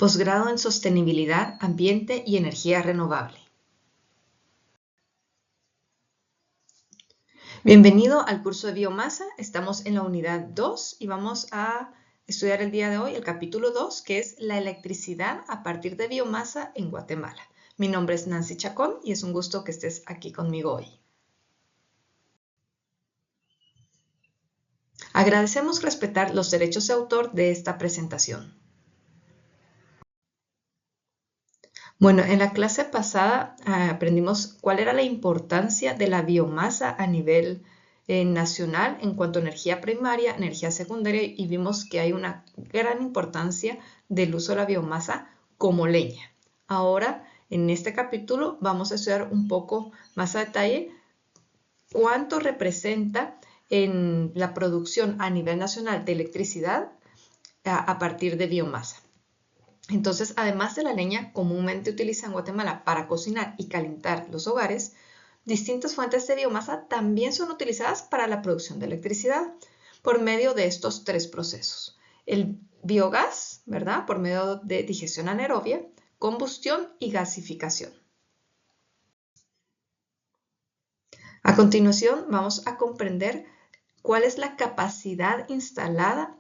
Posgrado en Sostenibilidad, Ambiente y Energía Renovable. Bienvenido al curso de biomasa. Estamos en la unidad 2 y vamos a estudiar el día de hoy el capítulo 2, que es la electricidad a partir de biomasa en Guatemala. Mi nombre es Nancy Chacón y es un gusto que estés aquí conmigo hoy. Agradecemos respetar los derechos de autor de esta presentación. Bueno, en la clase pasada aprendimos cuál era la importancia de la biomasa a nivel nacional en cuanto a energía primaria, energía secundaria, y vimos que hay una gran importancia del uso de la biomasa como leña. Ahora, en este capítulo, vamos a estudiar un poco más a detalle cuánto representa en la producción a nivel nacional de electricidad a partir de biomasa. Entonces, además de la leña comúnmente utilizada en Guatemala para cocinar y calentar los hogares, distintas fuentes de biomasa también son utilizadas para la producción de electricidad por medio de estos tres procesos. El biogás, ¿verdad? Por medio de digestión anaerobia, combustión y gasificación. A continuación, vamos a comprender cuál es la capacidad instalada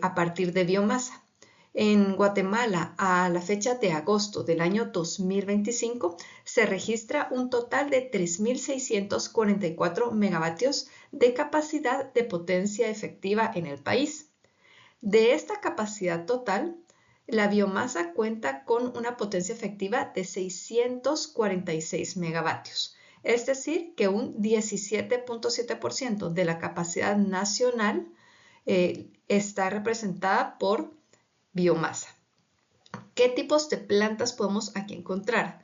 a partir de biomasa. En Guatemala, a la fecha de agosto del año 2025, se registra un total de 3.644 megavatios de capacidad de potencia efectiva en el país. De esta capacidad total, la biomasa cuenta con una potencia efectiva de 646 megavatios, es decir, que un 17.7% de la capacidad nacional está representada por biomasa. ¿Qué tipos de plantas podemos aquí encontrar?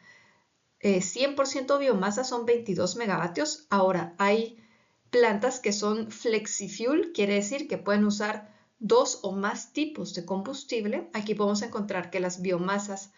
100% biomasa son 22 megavatios. Ahora, hay plantas que son flexifuel, quiere decir que pueden usar dos o más tipos de combustible. Aquí podemos encontrar que las biomasas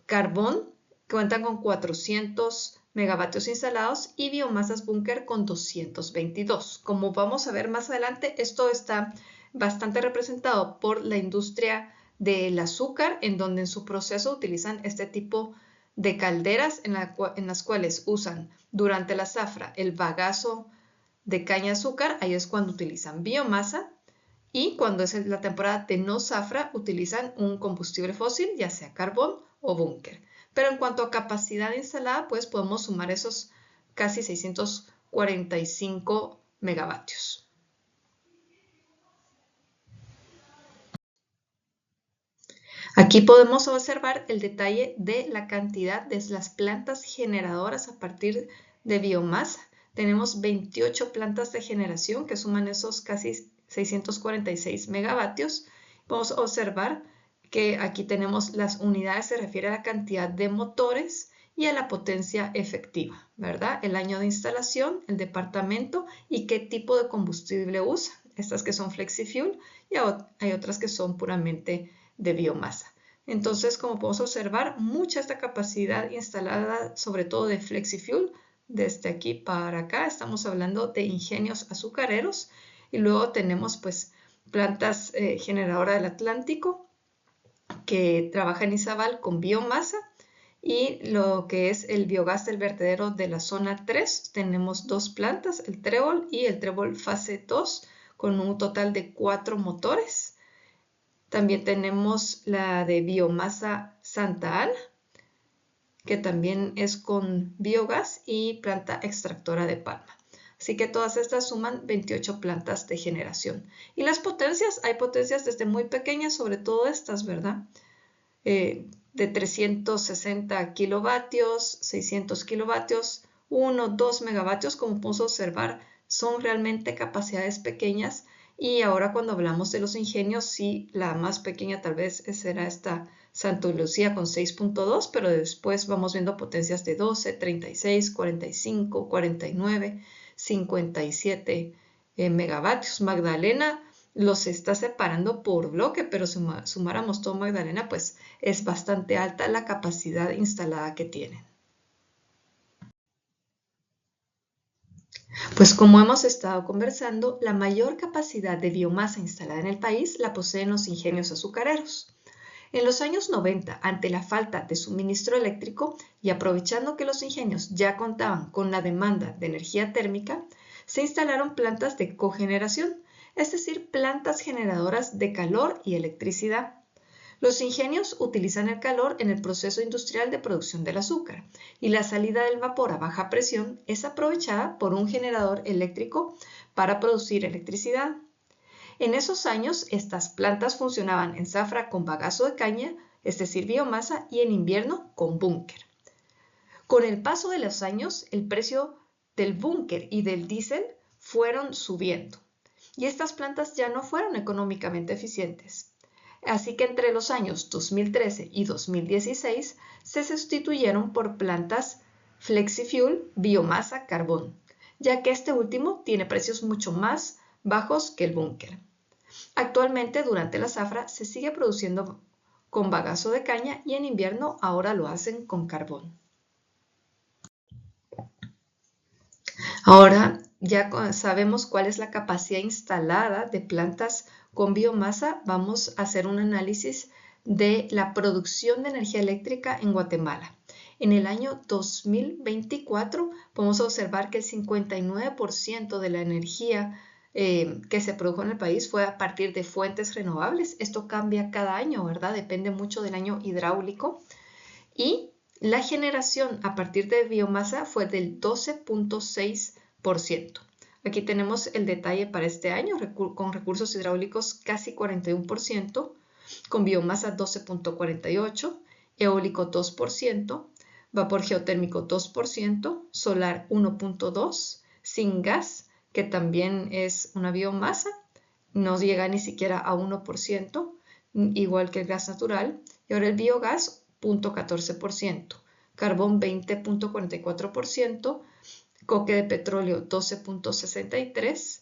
carbón cuentan con 400 megavatios instalados y biomasas búnker con 222. Como vamos a ver más adelante, esto está bastante representado por la industria del azúcar, en donde en su proceso utilizan este tipo de calderas en las cuales usan durante la zafra el bagazo de caña de azúcar. Ahí es cuando utilizan biomasa, y cuando es la temporada de no zafra utilizan un combustible fósil, ya sea carbón o búnker. Pero en cuanto a capacidad instalada, pues podemos sumar esos casi 645 megavatios. Aquí podemos observar el detalle de la cantidad de las plantas generadoras a partir de biomasa. Tenemos 28 plantas de generación que suman esos casi 646 megavatios. Podemos observar que aquí tenemos las unidades, se refiere a la cantidad de motores y a la potencia efectiva, ¿verdad? El año de instalación, el departamento y qué tipo de combustible usa. Estas que son flexifuel y hay otras que son puramente de biomasa. Entonces, como podemos observar, mucha esta capacidad instalada, sobre todo de flexifuel, desde aquí para acá, estamos hablando de ingenios azucareros, y luego tenemos pues plantas generadoras del Atlántico que trabaja en Izabal con biomasa, y lo que es el biogás del vertedero de la zona 3, tenemos dos plantas, el Trébol y el Trébol fase 2, con un total de 4 motores. También tenemos la de biomasa Santa Ana, que también es con biogás y planta extractora de palma. Así que todas estas suman 28 plantas de generación. Y las potencias, hay potencias desde muy pequeñas, sobre todo estas, ¿verdad? De 360 kilovatios, 600 kilovatios, 1, 2 megavatios, como podemos observar, son realmente capacidades pequeñas. Y ahora cuando hablamos de los ingenios, sí, la más pequeña tal vez será esta Santa Lucía con 6.2, pero después vamos viendo potencias de 12, 36, 45, 49, 57 megavatios. Magdalena los está separando por bloque, pero si sumáramos todo Magdalena, pues es bastante alta la capacidad instalada que tienen. Pues como hemos estado conversando, la mayor capacidad de biomasa instalada en el país la poseen los ingenios azucareros. En los años 90, ante la falta de suministro eléctrico y aprovechando que los ingenios ya contaban con la demanda de energía térmica, se instalaron plantas de cogeneración, es decir, plantas generadoras de calor y electricidad. Los ingenios utilizan el calor en el proceso industrial de producción del azúcar y la salida del vapor a baja presión es aprovechada por un generador eléctrico para producir electricidad. En esos años, estas plantas funcionaban en zafra con bagazo de caña, es decir, biomasa, y en invierno con búnker. Con el paso de los años, el precio del búnker y del diésel fueron subiendo y estas plantas ya no fueron económicamente eficientes. Así que entre los años 2013 y 2016 se sustituyeron por plantas FlexiFuel, biomasa, carbón, ya que este último tiene precios mucho más bajos que el búnker. Actualmente, durante la zafra, se sigue produciendo con bagazo de caña y en invierno ahora lo hacen con carbón. Ahora ya sabemos cuál es la capacidad instalada de plantas con biomasa. Vamos a hacer un análisis de la producción de energía eléctrica en Guatemala. En el año 2024 podemos observar que el 59% de la energía que se produjo en el país fue a partir de fuentes renovables. Esto cambia cada año, ¿verdad? Depende mucho del año hidráulico. Y la generación a partir de biomasa fue del 12.6%. Aquí tenemos el detalle para este año, con recursos hidráulicos casi 41%, con biomasa 12.48%, eólico 2%, vapor geotérmico 2%, solar 1.2%, sin gas, que también es una biomasa, no llega ni siquiera a 1%, igual que el gas natural, y ahora el biogás 0.14%, carbón 20.44%, coque de petróleo 12.63%,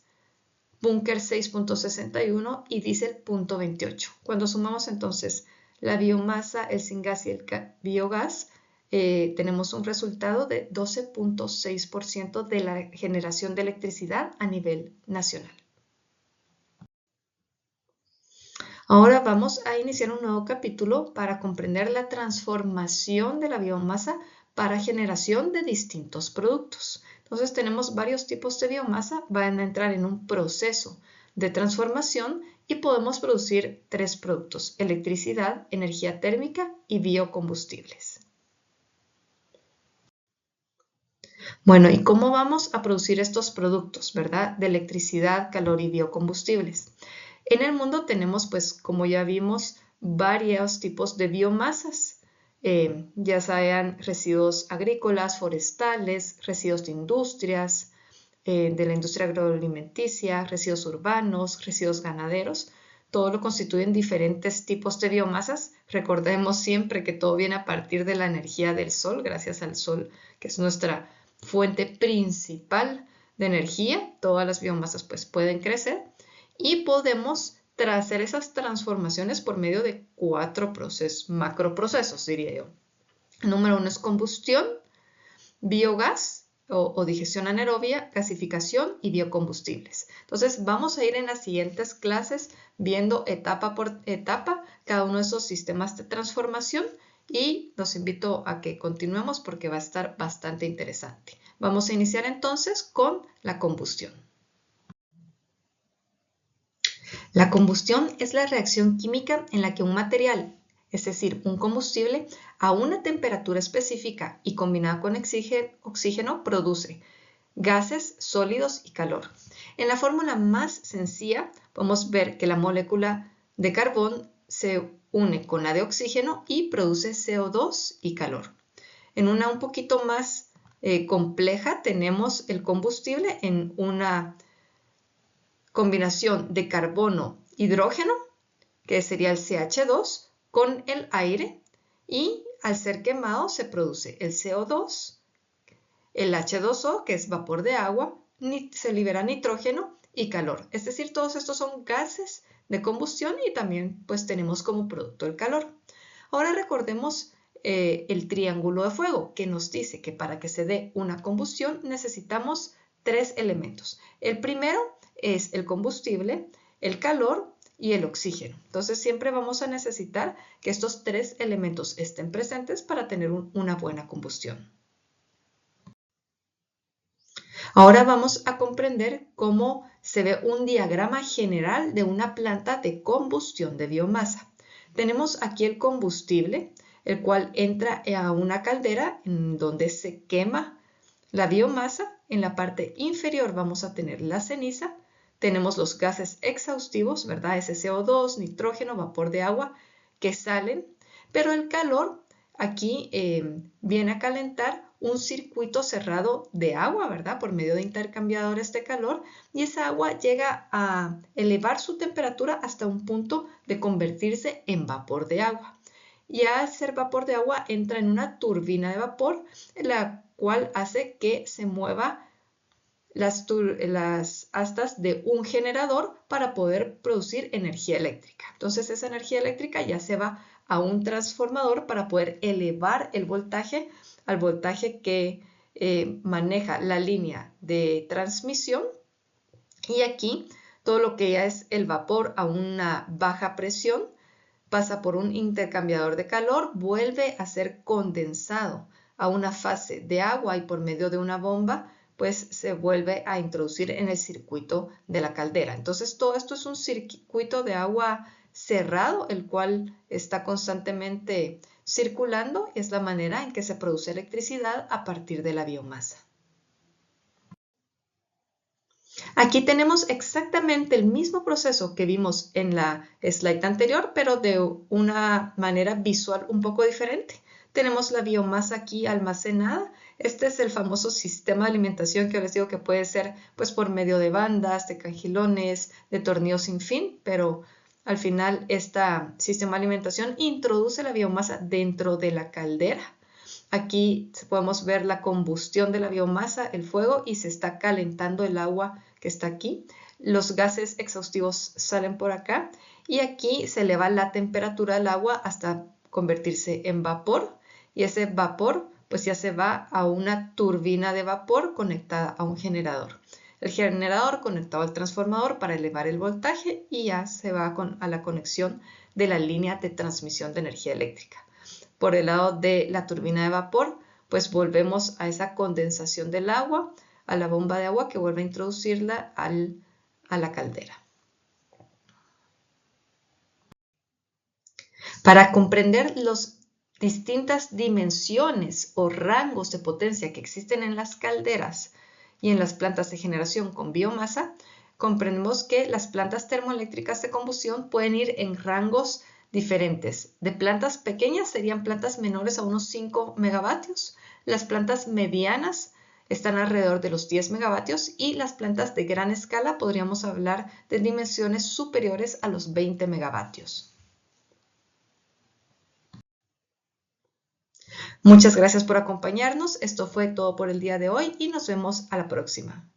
búnker 6.61% y diésel 0.28%. Cuando sumamos entonces la biomasa, el sin gas y el biogás, tenemos un resultado de 12.6% de la generación de electricidad a nivel nacional. Ahora vamos a iniciar un nuevo capítulo para comprender la transformación de la biomasa para generación de distintos productos. Entonces tenemos varios tipos de biomasa, van a entrar en un proceso de transformación y podemos producir tres productos: electricidad, energía térmica y biocombustibles. Bueno, ¿y cómo vamos a producir estos productos, verdad? De electricidad, calor y biocombustibles. En el mundo tenemos, pues, como ya vimos, varios tipos de biomasas, ya sean residuos agrícolas, forestales, residuos de industrias, de la industria agroalimenticia, residuos urbanos, residuos ganaderos. Todo lo constituyen diferentes tipos de biomasas. Recordemos siempre que todo viene a partir de la energía del sol, gracias al sol, que es nuestra fuente principal de energía. Todas las biomasas pues pueden crecer y podemos hacer esas transformaciones por medio de 4 macroprocesos, diría yo. Número 1 es combustión, biogás o digestión anaerobia, gasificación y biocombustibles. Entonces vamos a ir en las siguientes clases viendo etapa por etapa cada uno de esos sistemas de transformación y los invito a que continuemos porque va a estar bastante interesante. Vamos a iniciar entonces con la combustión. La combustión es la reacción química en la que un material, es decir, un combustible, a una temperatura específica y combinado con oxígeno produce gases, sólidos y calor. En la fórmula más sencilla podemos ver que la molécula de carbón se une con la de oxígeno y produce CO2 y calor. En una un poquito más compleja tenemos el combustible en una combinación de carbono-hidrógeno, que sería el CH2, con el aire y al ser quemado se produce el CO2, el H2O, que es vapor de agua, se libera nitrógeno y calor. Es decir, todos estos son gases de combustión y también pues tenemos como producto el calor. Ahora recordemos el triángulo de fuego, que nos dice que para que se dé una combustión necesitamos 3 elementos. El primero es el combustible, el calor y el oxígeno. Entonces siempre vamos a necesitar que estos tres elementos estén presentes para tener una buena combustión. Ahora vamos a comprender cómo se ve un diagrama general de una planta de combustión de biomasa. Tenemos aquí el combustible, el cual entra a una caldera en donde se quema la biomasa. En la parte inferior vamos a tener la ceniza. Tenemos los gases exhaustivos, ¿verdad? Ese CO2, nitrógeno, vapor de agua que salen, pero el calor aquí viene a calentar un circuito cerrado de agua, ¿verdad? Por medio de intercambiadores de calor, y esa agua llega a elevar su temperatura hasta un punto de convertirse en vapor de agua. Y al ser vapor de agua entra en una turbina de vapor, la cual hace que se mueva las astas de un generador para poder producir energía eléctrica. Entonces esa energía eléctrica ya se va a un transformador para poder elevar el voltaje al voltaje que maneja la línea de transmisión. Y aquí todo lo que ya es el vapor a una baja presión pasa por un intercambiador de calor, vuelve a ser condensado a una fase de agua y por medio de una bomba pues se vuelve a introducir en el circuito de la caldera. Entonces todo esto es un circuito de agua cerrado, el cual está constantemente circulando y es la manera en que se produce electricidad a partir de la biomasa. Aquí tenemos exactamente el mismo proceso que vimos en la slide anterior, pero de una manera visual un poco diferente. Tenemos la biomasa aquí almacenada. Este es el famoso sistema de alimentación que les digo que puede ser pues por medio de bandas, de cangilones, de tornillos sin fin, pero al final este sistema de alimentación introduce la biomasa dentro de la caldera. Aquí podemos ver la combustión de la biomasa, el fuego, y se está calentando el agua que está aquí. Los gases exhaustivos salen por acá y aquí se eleva la temperatura del agua hasta convertirse en vapor, y ese vapor pues ya se va a una turbina de vapor conectada a un generador. El generador conectado al transformador para elevar el voltaje y ya se va a la conexión de la línea de transmisión de energía eléctrica. Por el lado de la turbina de vapor, pues volvemos a esa condensación del agua, a la bomba de agua que vuelve a introducirla a la caldera. Para comprender las distintas dimensiones o rangos de potencia que existen en las calderas y en las plantas de generación con biomasa, comprendemos que las plantas termoeléctricas de combustión pueden ir en rangos diferentes. De plantas pequeñas serían plantas menores a unos 5 megavatios. Las plantas medianas están alrededor de los 10 megavatios y las plantas de gran escala podríamos hablar de dimensiones superiores a los 20 megavatios. Muchas gracias por acompañarnos. Esto fue todo por el día de hoy y nos vemos a la próxima.